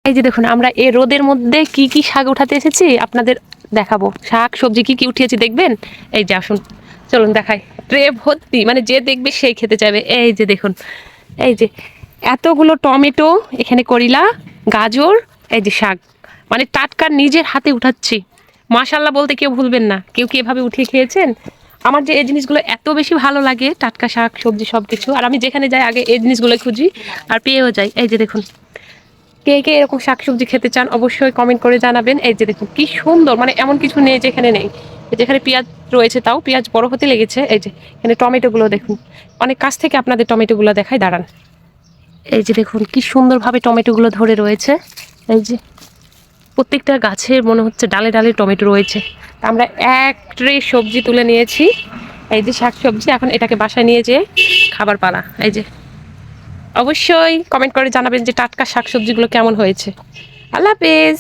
এই যে দেখুন আমরা এই রোদের মধ্যে কি কি শাক উঠাতে এসেছি আপনাদের দেখাবো। শাক সবজি কি কি উঠিয়েছি দেখবেন। এই যে আসুন চলুন দেখাই। ট্রে ভর্তি, মানে যে দেখবে সেই খেতে চাইবে। এই যে দেখুন, এই যে এতগুলো টমেটো, এখানে করিলা, গাজর, এই যে শাক, মানে টাটকা নিজের হাতে উঠাচ্ছি। মাশাল্লাহ বলতে কেউ ভুলবেন না। কেউ কি এভাবে উঠিয়ে খেয়েছেন? আমার যে এই জিনিসগুলো এত বেশি ভালো লাগে, টাটকা শাক সবজি সব কিছু, আর আমি যেখানে যাই আগে এই জিনিসগুলো খুঁজি আর পেয়েও যাই। এই যে দেখুন, কে কে এরকম শাকসবজি খেতে চান অবশ্যই কমেন্ট করে জানাবেন। এই যে দেখুন কি সুন্দর, মানে এমন কিছু নেই যেখানে নেই। যেখানে পেঁয়াজ রয়েছে, তাও পেঁয়াজ বড় হতে লেগেছে। এই যে এখানে টমেটোগুলো দেখুন, অনেক কাছ থেকে আপনাদের টমেটোগুলো দেখাই, দাঁড়ান। এই যে দেখুন কি সুন্দরভাবে টমেটোগুলো ধরে রয়েছে। এই যে প্রত্যেকটা গাছের মনে হচ্ছে ডালে ডালে টমেটো রয়েছে। তা আমরা এক ট্রে সবজি তুলে নিয়েছি। এই যে শাক সবজি, এখন এটাকে বাসায় নিয়ে যেয়ে খাবার পালা। এই যে অবশ্যই কমেন্ট করে জানাবেন যে টাটকা শাকসবজিগুলো কেমন হয়েছে। আল্লাহ হাফেজ।